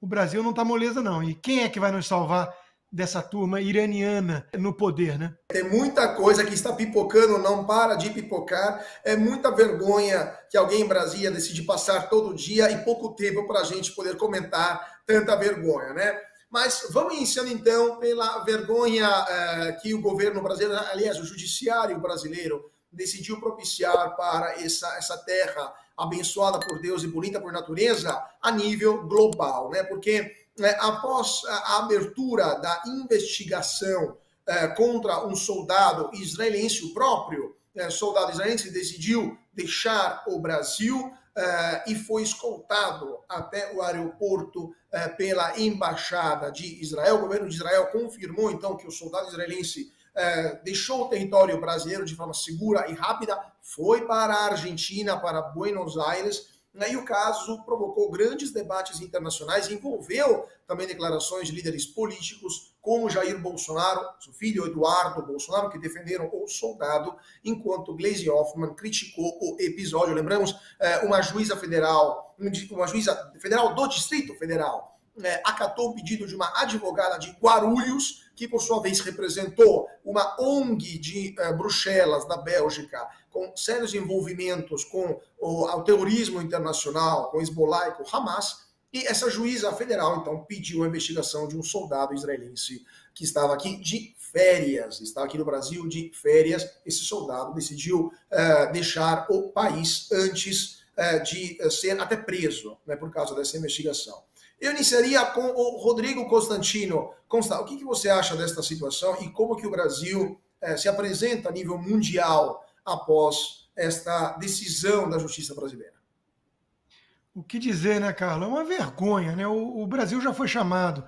o Brasil não está moleza, não. E quem é que vai nos salvar dessa turma iraniana no poder, né? Tem muita coisa que está pipocando, não para de pipocar. É muita vergonha que alguém em Brasília decide passar todo dia e pouco tempo para a gente poder comentar tanta vergonha, né? Mas vamos iniciando então pela vergonha que o governo brasileiro, aliás, o judiciário brasileiro, decidiu propiciar para essa terra abençoada por Deus e bonita por natureza a nível global, né? Porque após a abertura da investigação contra um soldado israelense, o próprio soldado israelense decidiu deixar o Brasil e foi escoltado até o aeroporto pela embaixada de Israel. O governo de Israel confirmou então que o soldado israelense deixou o território brasileiro de forma segura e rápida, foi para a Argentina, para Buenos Aires, e o caso provocou grandes debates internacionais, envolveu também declarações de líderes políticos, como Jair Bolsonaro, seu filho Eduardo Bolsonaro, que defenderam o soldado, enquanto Gleisi Hoffmann criticou o episódio. Lembramos, uma juíza federal do Distrito Federal, acatou o pedido de uma advogada de Guarulhos, que por sua vez representou uma ONG de Bruxelas, da Bélgica, com sérios envolvimentos com o terrorismo internacional, com Hezbollah e com Hamas, e essa juíza federal, então, pediu a investigação de um soldado israelense que estava aqui de férias, estava aqui no Brasil de férias. Esse soldado decidiu deixar o país antes de ser até preso, né, por causa dessa investigação. Eu iniciaria com o Rodrigo Constantino. Consta, o que você acha desta situação e como que o Brasil se apresenta a nível mundial após esta decisão da justiça brasileira? O que dizer, né, Carlos? É uma vergonha, né? O Brasil já foi chamado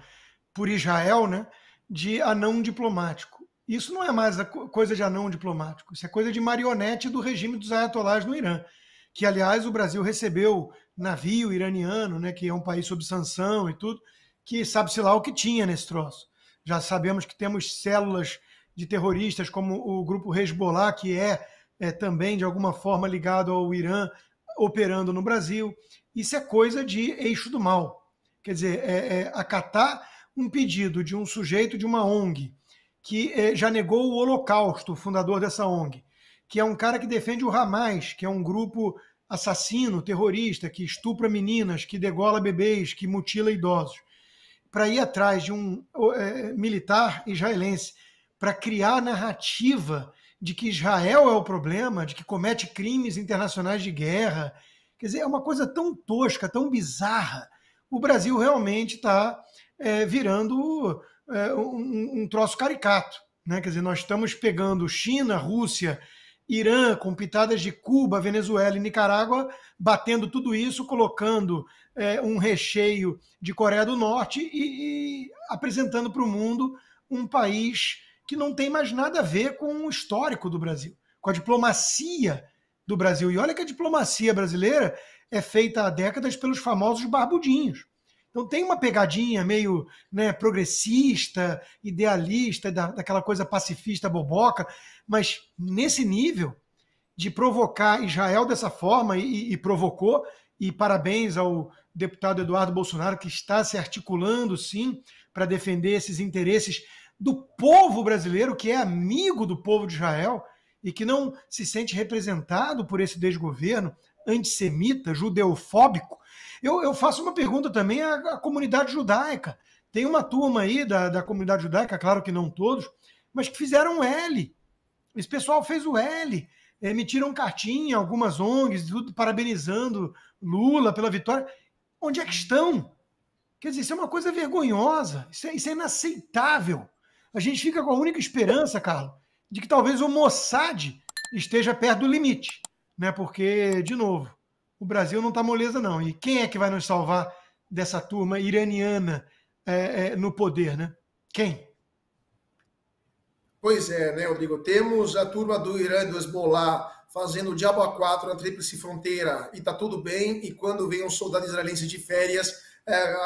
por Israel, né, de anão diplomático. Isso não é mais coisa de anão diplomático, isso é coisa de marionete do regime dos ayatollahs no Irã, que, aliás, o Brasil recebeu navio iraniano, né, que é um país sob sanção e tudo, que sabe-se lá o que tinha nesse troço. Já sabemos que temos células de terroristas como o grupo Hezbollah, que é também, de alguma forma, ligado ao Irã, operando no Brasil. Isso é coisa de eixo do mal. Quer dizer, acatar um pedido de um sujeito de uma ONG, que já negou o Holocausto, o fundador dessa ONG, que é um cara que defende o Hamas, que é um grupo assassino, terrorista, que estupra meninas, que degola bebês, que mutila idosos, para ir atrás de um militar israelense, para criar a narrativa de que Israel é o problema, de que comete crimes internacionais de guerra. Quer dizer, é uma coisa tão tosca, tão bizarra. O Brasil realmente está virando um troço caricato, né? Quer dizer, nós estamos pegando China, Rússia, Irã, com pitadas de Cuba, Venezuela e Nicarágua, batendo tudo isso, colocando um recheio de Coreia do Norte e apresentando para o mundo um país que não tem mais nada a ver com o histórico do Brasil, com a diplomacia do Brasil. E olha que a diplomacia brasileira é feita há décadas pelos famosos barbudinhos. Então tem uma pegadinha meio, né, progressista, idealista, daquela coisa pacifista boboca, mas nesse nível de provocar Israel dessa forma, e provocou, e parabéns ao deputado Eduardo Bolsonaro, que está se articulando, sim, para defender esses interesses do povo brasileiro, que é amigo do povo de Israel, e que não se sente representado por esse desgoverno antissemita, judeofóbico. Eu faço uma pergunta também à comunidade judaica. Tem uma turma aí da comunidade judaica, claro que não todos, mas que fizeram um L. Esse pessoal fez o L, emitiram cartinha, algumas ONGs, tudo parabenizando Lula pela vitória. Onde é que estão? Quer dizer, isso é uma coisa vergonhosa, isso é inaceitável. A gente fica com a única esperança, Carlos, de que talvez o Mossad esteja perto do limite, né? Porque, de novo, o Brasil não está moleza, não. E quem é que vai nos salvar dessa turma iraniana no poder, né? Quem? Pois é, né, Rodrigo? Temos a turma do Irã e do Hezbollah fazendo o diabo a quatro na tríplice fronteira e tá tudo bem, e quando vem um soldado israelense de férias,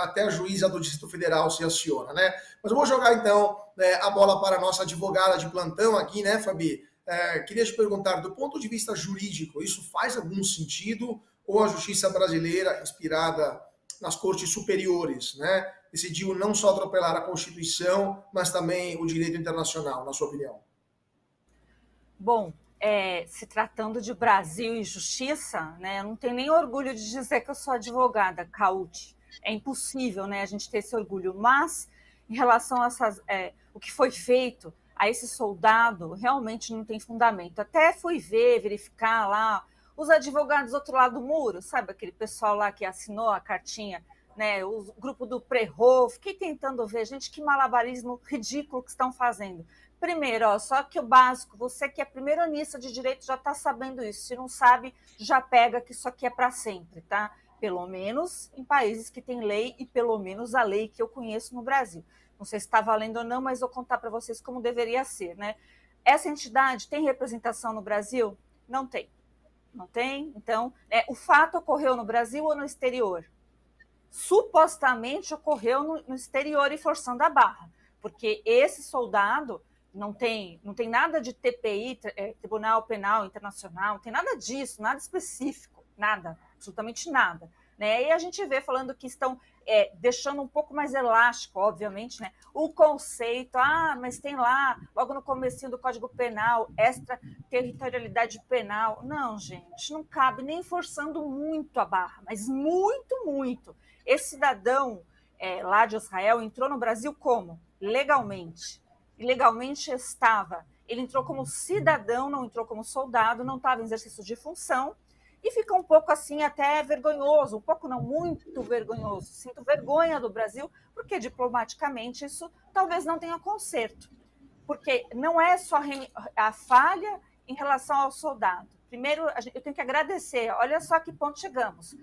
até a juíza do Distrito Federal se aciona, né? Mas eu vou jogar, então, a bola para a nossa advogada de plantão aqui, né, Fabi? Queria te perguntar, do ponto de vista jurídico, isso faz algum sentido? Ou a justiça brasileira, inspirada nas cortes superiores, né? Decidiu não só atropelar a Constituição, mas também o direito internacional, na sua opinião? Bom, se tratando de Brasil e justiça, né, eu não tenho nem orgulho de dizer que eu sou advogada, Cauti. É impossível, né, a gente ter esse orgulho. Mas, em relação a o que foi feito a esse soldado, realmente não tem fundamento. Até fui verificar lá, os advogados do outro lado do muro, sabe aquele pessoal lá que assinou a cartinha, né, o grupo do Prerro, fiquei tentando ver, gente, que malabarismo ridículo que estão fazendo. Primeiro, ó, só que o básico, você que é primeironista de direito já está sabendo isso. Se não sabe, já pega que isso aqui é para sempre, tá? Pelo menos em países que têm lei e pelo menos a lei que eu conheço no Brasil. Não sei se está valendo ou não, mas vou contar para vocês como deveria ser, né? Essa entidade tem representação no Brasil? Não tem. Não tem? Então, o fato ocorreu no Brasil ou no exterior? Supostamente ocorreu no exterior e forçando a barra, porque esse soldado não tem nada de TPI, Tribunal Penal Internacional, não tem nada disso, nada específico, nada, absolutamente nada. Né? E a gente vê falando que estão deixando um pouco mais elástico, obviamente, né? O conceito, mas tem lá, logo no comecinho do Código Penal, extraterritorialidade penal. Não, gente, não cabe nem forçando muito a barra, mas muito, muito. Esse cidadão lá de Israel entrou no Brasil como? Legalmente. Ilegalmente estava. Ele entrou como cidadão, não entrou como soldado, não estava em exercício de função, e fica um pouco assim até vergonhoso, um pouco não, muito vergonhoso. Sinto vergonha do Brasil, porque diplomaticamente isso talvez não tenha conserto. Porque não é só a falha em relação ao soldado. Primeiro, eu tenho que agradecer, olha só que ponto chegamos.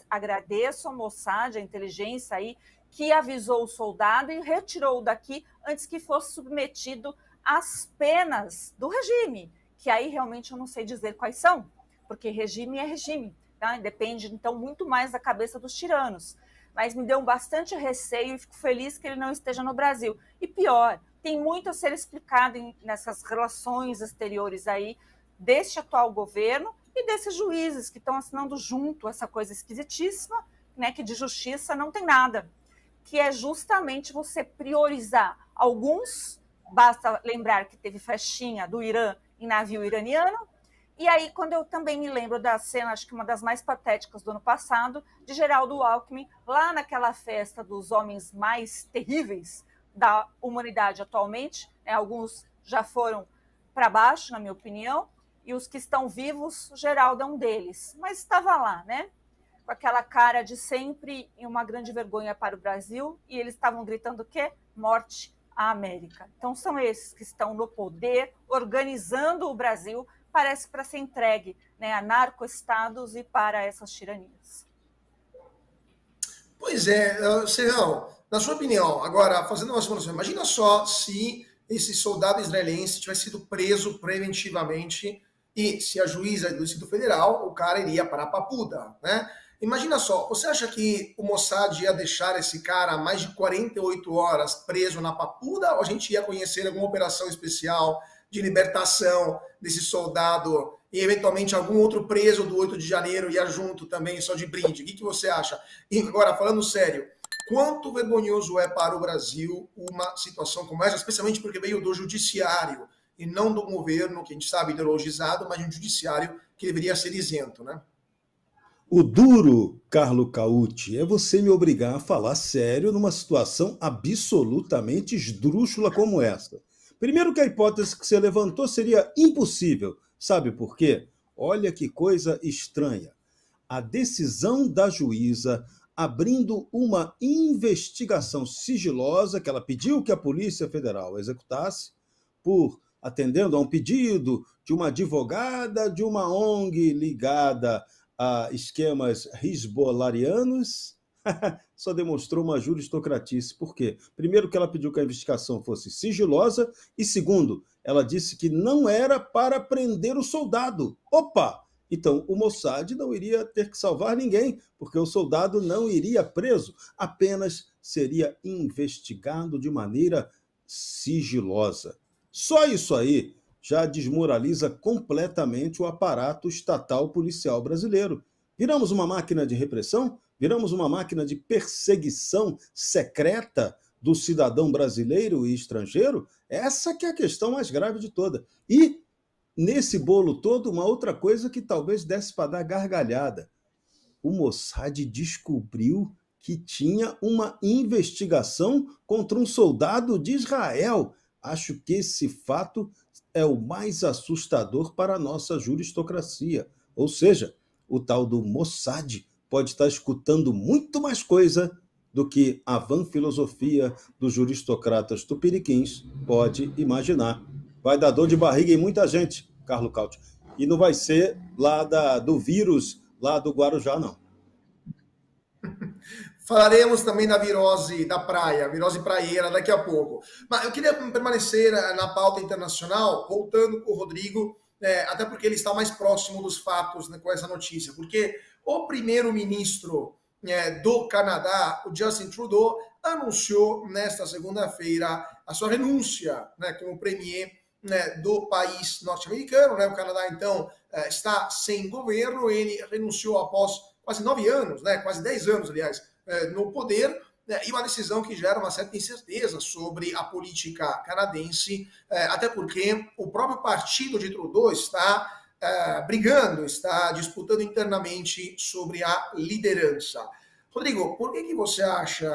Agradeço ao Mossad, a inteligência aí, que avisou o soldado e retirou-o daqui antes que fosse submetido às penas do regime, que aí realmente eu não sei dizer quais são, porque regime é regime, tá? Depende, então, muito mais da cabeça dos tiranos. Mas me deu bastante receio e fico feliz que ele não esteja no Brasil. E pior, tem muito a ser explicado nessas relações exteriores aí deste atual governo e desses juízes que estão assinando junto essa coisa esquisitíssima, né, que de justiça não tem nada, que é justamente você priorizar alguns, basta lembrar que teve festinha do Irã em navio iraniano, e aí quando eu também me lembro da cena, acho que uma das mais patéticas do ano passado, de Geraldo Alckmin, lá naquela festa dos homens mais terríveis da humanidade atualmente, né, alguns já foram para baixo, na minha opinião, e os que estão vivos, Geraldo é um deles, mas estava lá, né? Com aquela cara de sempre e uma grande vergonha para o Brasil, e eles estavam gritando o quê? Morte à América. Então são esses que estão no poder, organizando o Brasil, parece para ser entregue, né, a narco-estados e para essas tiranias. Pois é, Serrão, na sua opinião, agora, fazendo uma simulação, imagina só se esse soldado israelense tivesse sido preso preventivamente e se a juíza do Distrito Federal, o cara iria para a Papuda, né? Imagina só, você acha que o Mossad ia deixar esse cara mais de 48 horas preso na Papuda ou a gente ia conhecer alguma operação especial de libertação desse soldado e eventualmente algum outro preso do 8 de janeiro ia junto também, só de brinde? O que você acha? E agora, falando sério, quanto vergonhoso é para o Brasil uma situação como essa, especialmente porque veio do judiciário e não do governo, que a gente sabe ideologizado, mas um judiciário que deveria ser isento, né? O duro, Carlo Cauti, é você me obrigar a falar sério numa situação absolutamente esdrúxula como essa. Primeiro que a hipótese que você levantou seria impossível. Sabe por quê? Olha que coisa estranha. A decisão da juíza abrindo uma investigação sigilosa que ela pediu que a Polícia Federal executasse, atendendo a um pedido de uma advogada de uma ONG ligada a esquemas hezbollarianos, só demonstrou uma juristocratice. Por quê? Primeiro, que ela pediu que a investigação fosse sigilosa, e segundo, ela disse que não era para prender o soldado. Opa! Então, o Mossad não iria ter que salvar ninguém, porque o soldado não iria preso, apenas seria investigado de maneira sigilosa. Só isso aí já desmoraliza completamente o aparato estatal policial brasileiro. Viramos uma máquina de repressão? Viramos uma máquina de perseguição secreta do cidadão brasileiro e estrangeiro? Essa que é a questão mais grave de toda. E, nesse bolo todo, uma outra coisa que talvez desse para dar gargalhada. O Mossad descobriu que tinha uma investigação contra um soldado de Israel. Acho que esse fato é o mais assustador para a nossa juristocracia. Ou seja, o tal do Mossad pode estar escutando muito mais coisa do que a vã filosofia dos juristocratas tupiniquins pode imaginar. Vai dar dor de barriga em muita gente, Carlo Cauti. E não vai ser lá do vírus, lá do Guarujá, não. Falaremos também da virose da praia, virose praieira daqui a pouco. Mas eu queria permanecer na pauta internacional, voltando com o Rodrigo, até porque ele está mais próximo dos fatos, né, com essa notícia. Porque o primeiro-ministro do Canadá, o Justin Trudeau, anunciou nesta segunda-feira a sua renúncia, né, como premier, né, do país norte-americano. Né? O Canadá, então, está sem governo. Ele renunciou após quase 9 anos, né, quase 10 anos, aliás, no poder, né, e uma decisão que gera uma certa incerteza sobre a política canadense, até porque o próprio partido de Trudeau está brigando, está disputando internamente sobre a liderança. Rodrigo, por que você acha...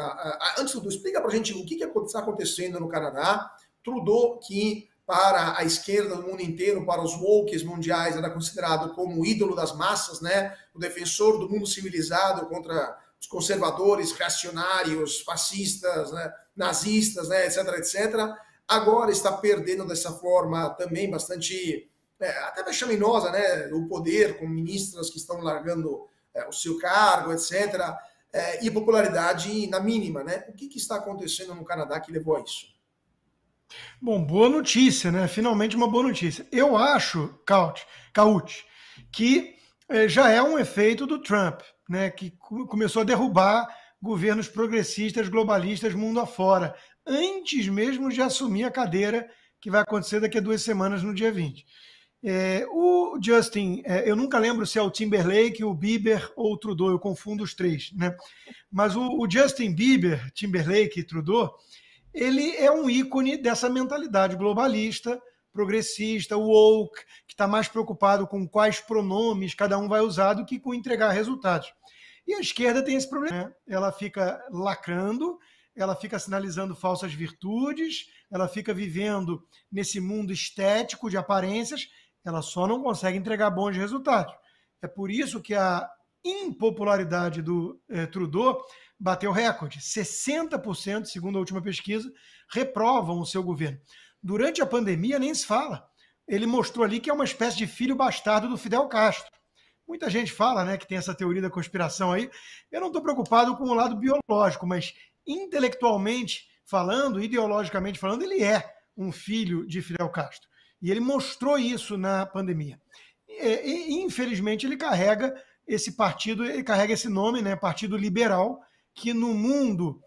antes de tudo, explica para a gente o que está acontecendo no Canadá. Trudeau, que para a esquerda do mundo inteiro, para os wokes mundiais, era considerado como o ídolo das massas, né? O defensor do mundo civilizado contra os conservadores, reacionários, fascistas, né? Nazistas, né? etc., etc. Agora está perdendo dessa forma também bastante, até vexaminosa, né? O poder, com ministras que estão largando o seu cargo, etc., e popularidade na mínima, né? O que está acontecendo no Canadá que levou a isso? Bom, boa notícia, né? Finalmente uma boa notícia. Eu acho, Cauti, que já é um efeito do Trump, né? Que começou a derrubar governos progressistas, globalistas, mundo afora, antes mesmo de assumir a cadeira que vai acontecer daqui a 2 semanas, no dia 20. O Justin, eu nunca lembro se é o Timberlake, o Bieber ou o Trudeau, eu confundo os três, né? Mas o Justin Bieber, Timberlake e Trudeau, ele é um ícone dessa mentalidade globalista, progressista, woke, que está mais preocupado com quais pronomes cada um vai usar do que com entregar resultados. E a esquerda tem esse problema, né? Ela fica lacrando, ela fica sinalizando falsas virtudes, ela fica vivendo nesse mundo estético de aparências, ela só não consegue entregar bons resultados. É por isso que a impopularidade do Trudeau bateu recorde. 60%, segundo a última pesquisa, reprovam o seu governo. Durante a pandemia, nem se fala. Ele mostrou ali que é uma espécie de filho bastardo do Fidel Castro. Muita gente fala, né, que tem essa teoria da conspiração aí. Eu não estou preocupado com o lado biológico, mas intelectualmente falando, ideologicamente falando, ele é um filho de Fidel Castro. E ele mostrou isso na pandemia. E infelizmente, ele carrega esse partido, ele carrega esse nome, né, Partido Liberal, que no mundo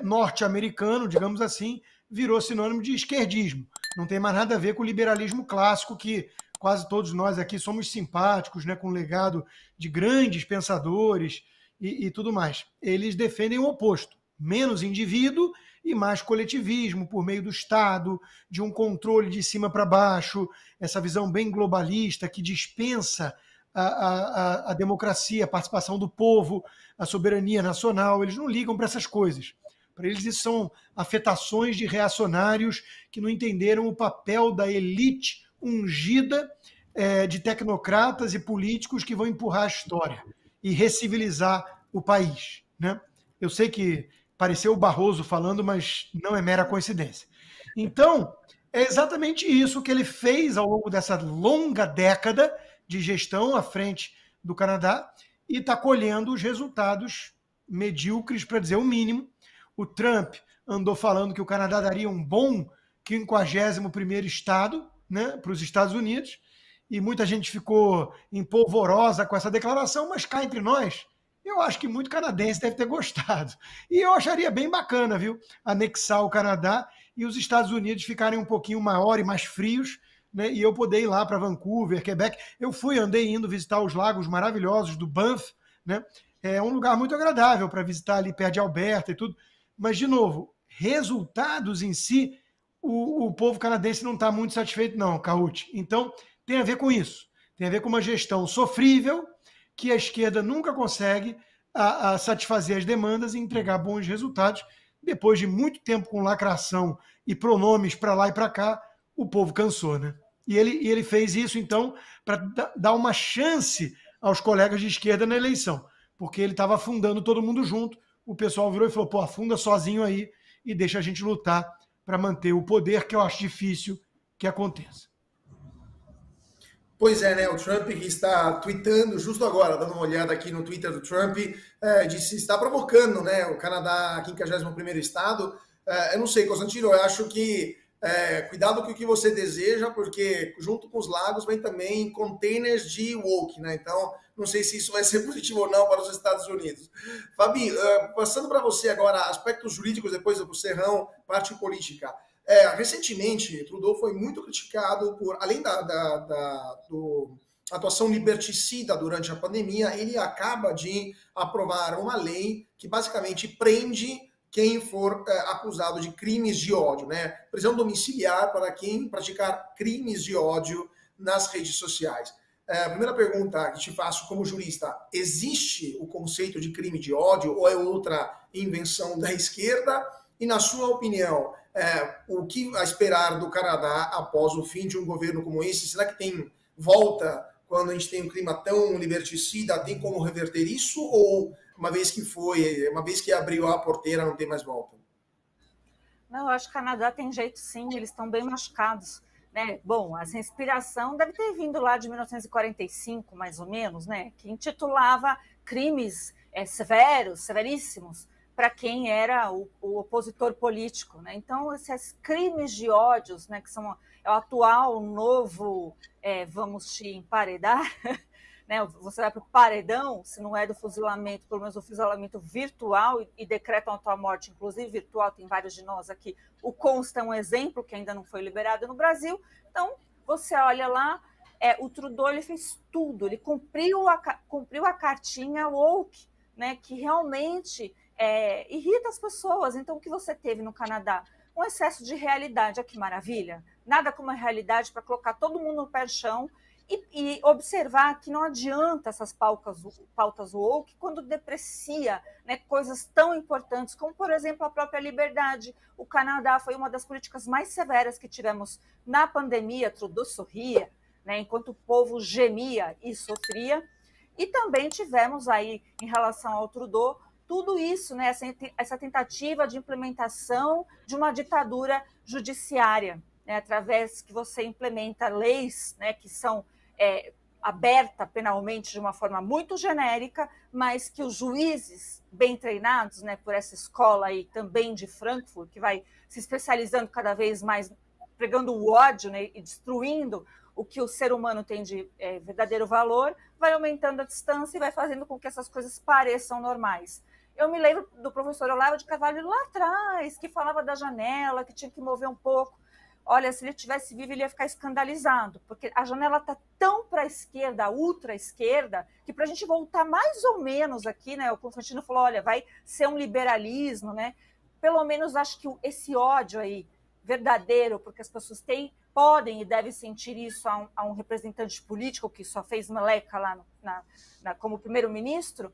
norte-americano, digamos assim, virou sinônimo de esquerdismo. Não tem mais nada a ver com o liberalismo clássico, que quase todos nós aqui somos simpáticos, né, com um legado de grandes pensadores e tudo mais. Eles defendem o oposto, menos indivíduo e mais coletivismo por meio do Estado, de um controle de cima para baixo, essa visão bem globalista que dispensa a democracia, a participação do povo, a soberania nacional. Eles não ligam para essas coisas. Para eles isso são afetações de reacionários que não entenderam o papel da elite ungida de tecnocratas e políticos que vão empurrar a história e recivilizar o país, né? Eu sei que pareceu o Barroso falando, mas não é mera coincidência. Então, é exatamente isso que ele fez ao longo dessa longa década de gestão à frente do Canadá e está colhendo os resultados medíocres, para dizer o mínimo. O Trump andou falando que o Canadá daria um bom 51º estado, né, para os Estados Unidos, e muita gente ficou empolvorosa com essa declaração, mas cá entre nós, eu acho que muito canadense deve ter gostado. E eu acharia bem bacana, viu, anexar o Canadá e os Estados Unidos ficarem um pouquinho maior e mais frios, né, e eu poder ir lá para Vancouver, Quebec. Eu andei indo visitar os lagos maravilhosos do Banff, né, É um lugar muito agradável para visitar ali perto de Alberta e tudo. Mas, de novo, resultados em si, o povo canadense não está muito satisfeito, não, Cauti. Então, tem a ver com isso. Tem a ver com uma gestão sofrível, que a esquerda nunca consegue a satisfazer as demandas e entregar bons resultados. Depois de muito tempo com lacração e pronomes para lá e para cá, o povo cansou, né? E ele fez isso, então, para dar uma chance aos colegas de esquerda na eleição, porque ele estava afundando todo mundo junto. O pessoal virou e falou, pô, afunda sozinho aí e deixa a gente lutar para manter o poder, que eu acho difícil que aconteça. Pois é, né? O Trump que está tweetando justo agora, dando uma olhada aqui no Twitter do Trump, disse está provocando, né? O Canadá, 51º estado. Eu não sei, Constantino, eu acho que cuidado com o que você deseja, porque junto com os lagos vem também containers de woke, né? Então, não sei se isso vai ser positivo ou não para os Estados Unidos. Fabi, passando para você agora, aspectos jurídicos, depois do Serrão, parte política. Recentemente, Trudeau foi muito criticado por, além da atuação liberticida durante a pandemia, ele acaba de aprovar uma lei que basicamente prende quem for acusado de crimes de ódio, né? Prisão domiciliar para quem praticar crimes de ódio nas redes sociais. A primeira pergunta que te faço como jurista, existe o conceito de crime de ódio ou é outra invenção da esquerda? E na sua opinião, o que a esperar do Canadá após o fim de um governo como esse? Será que tem volta quando a gente tem um clima tão liberticida? Tem como reverter isso? Ou uma vez que abriu a porteira, não tem mais volta? Não, eu acho que o Canadá tem jeito sim, eles estão bem machucados, né? Bom, essa inspiração deve ter vindo lá de 1945, mais ou menos, né? Que intitulava crimes severos, severíssimos, para quem era o opositor político, né? Então, esses crimes de ódios, né, que são o atual novo vamos te emparedar, né? Você vai para o paredão, se não é do fuzilamento, pelo menos o fuzilamento virtual, e decretam a tua morte, inclusive virtual, tem vários de nós aqui. O Consta é um exemplo que ainda não foi liberado no Brasil. Então, você olha lá, o Trudeau ele fez tudo, ele cumpriu a cartinha woke, né, que realmente irrita as pessoas. Então, o que você teve no Canadá? Um excesso de realidade, olha que maravilha. Nada como a realidade para colocar todo mundo no pé do chão e observar que não adianta essas pautas woke quando deprecia, né, coisas tão importantes como, por exemplo, a própria liberdade. O Canadá foi uma das políticas mais severas que tivemos na pandemia. Trudeau sorria, né, enquanto o povo gemia e sofria. E também tivemos aí, em relação ao Trudeau, tudo isso, né, essa tentativa de implementação de uma ditadura judiciária, né, através que você implementa leis, né, que são abertas penalmente de uma forma muito genérica, mas que os juízes bem treinados, né, por essa escola aí também de Frankfurt, que vai se especializando cada vez mais, pregando o ódio, né, e destruindo o que o ser humano tem de verdadeiro valor, vai aumentando a distância e vai fazendo com que essas coisas pareçam normais. Eu me lembro do professor Olavo de Carvalho lá atrás, que falava da janela, que tinha que mover um pouco. Olha, se ele tivesse vivo, ele ia ficar escandalizado, porque a janela está tão para a esquerda, ultra-esquerda, que para a gente voltar mais ou menos aqui, né, o Constantino falou, olha, vai ser um liberalismo, né? Pelo menos acho que esse ódio aí, verdadeiro, porque as pessoas podem e devem sentir isso a um representante político que só fez meleca lá como primeiro-ministro,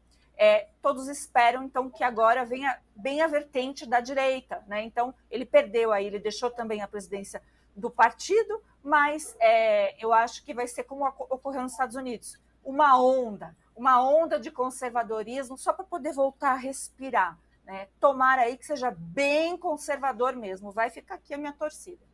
todos esperam, então, que agora venha bem a vertente da direita, né? Então, ele perdeu aí, ele deixou também a presidência do partido, mas eu acho que vai ser como ocorreu nos Estados Unidos, uma onda de conservadorismo só para poder voltar a respirar, né? Tomara aí que seja bem conservador mesmo, vai ficar aqui a minha torcida.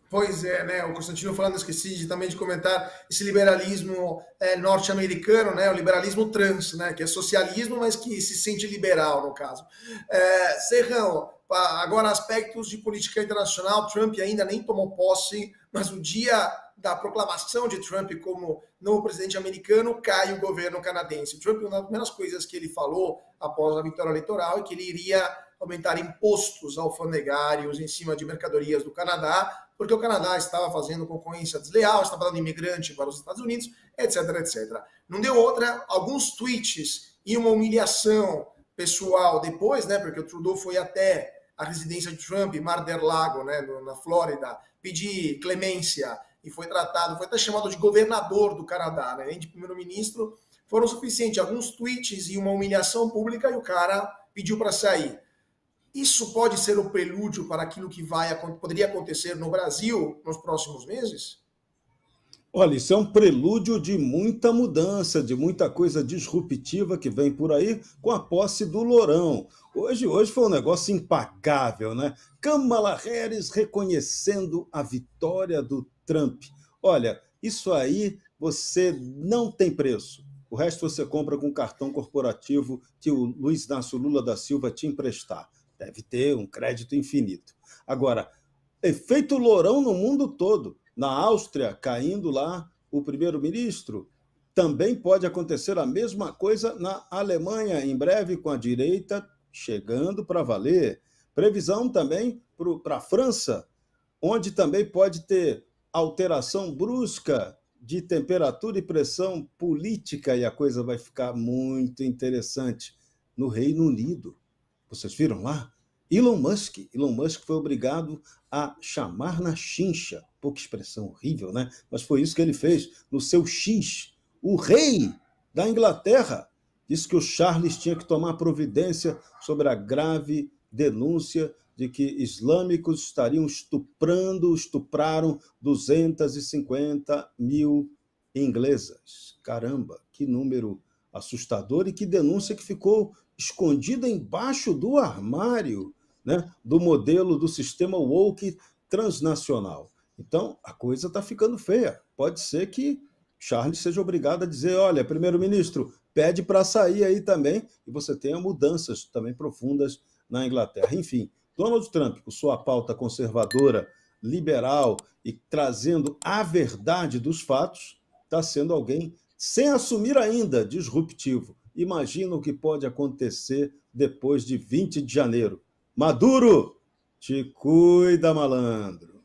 Pois é, né? O Constantino falando, esqueci também de comentar esse liberalismo norte-americano, né? O liberalismo trans, né? Que é socialismo, mas que se sente liberal, no caso. Serrão, agora aspectos de política internacional, Trump ainda nem tomou posse, mas no dia da proclamação de Trump como novo presidente americano, cai o governo canadense. O Trump, uma das primeiras coisas que ele falou após a vitória eleitoral é que ele iria aumentar impostos alfandegários em cima de mercadorias do Canadá, porque o Canadá estava fazendo concorrência desleal, estava dando imigrante para os Estados Unidos, etc, etc. Não deu outra, alguns tweets e uma humilhação pessoal depois, né, porque o Trudeau foi até a residência de Trump, Mar-del-Lago, né, na Flórida, pedir clemência e foi tratado, foi até chamado de governador do Canadá, né, nem de primeiro-ministro, foram suficientes alguns tweets e uma humilhação pública e o cara pediu para sair. Isso pode ser o prelúdio para aquilo que poderia acontecer no Brasil nos próximos meses? Olha, isso é um prelúdio de muita mudança, de muita coisa disruptiva que vem por aí com a posse do Lourão. Hoje foi um negócio impacável, né? Kamala Harris reconhecendo a vitória do Trump. Olha, isso aí você não tem preço. O resto você compra com cartão corporativo que o Luiz Inácio Lula da Silva te emprestar. Deve ter um crédito infinito. Agora, efeito Lourão no mundo todo. Na Áustria, caindo lá o primeiro-ministro. Também pode acontecer a mesma coisa na Alemanha, em breve, com a direita chegando para valer. Previsão também para a França, onde também pode ter alteração brusca de temperatura e pressão política, e a coisa vai ficar muito interessante. No Reino Unido, vocês viram lá? Elon Musk foi obrigado a chamar na chincha, pouca expressão horrível, né? Mas foi isso que ele fez no seu X. O rei da Inglaterra disse que o Charles tinha que tomar providência sobre a grave denúncia de que islâmicos estariam estupraram 250 mil inglesas. Caramba, que número assustador e que denúncia que ficou escondida embaixo do armário, né, do modelo do sistema woke transnacional. Então, a coisa está ficando feia. Pode ser que Charles seja obrigado a dizer, olha, primeiro-ministro, pede para sair aí também, e você tenha mudanças também profundas na Inglaterra. Enfim, Donald Trump, com sua pauta conservadora, liberal e trazendo a verdade dos fatos, está sendo alguém, sem assumir ainda, disruptivo. Imagina o que pode acontecer depois de 20 de janeiro. Maduro, te cuida, malandro.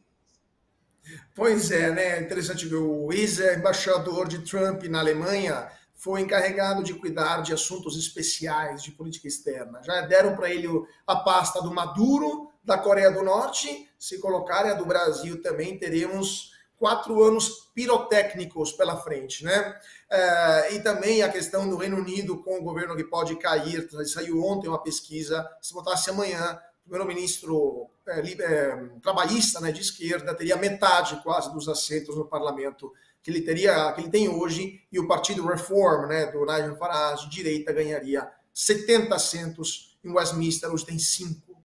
Pois é, né? Interessante ver o ex-embaixador de Trump na Alemanha foi encarregado de cuidar de assuntos especiais de política externa. Já deram para ele a pasta do Maduro, da Coreia do Norte. Se colocarem a do Brasil também, teremos 4 anos pirotécnicos pela frente, né? E também a questão do Reino Unido com o governo que pode cair. Saiu ontem uma pesquisa, se votasse amanhã, o primeiro-ministro trabalhista, né, de esquerda teria metade quase dos assentos no parlamento que ele tem hoje, e o partido Reform, né, do Nigel Farage, de direita, ganharia 70 assentos, em Westminster hoje tem 5.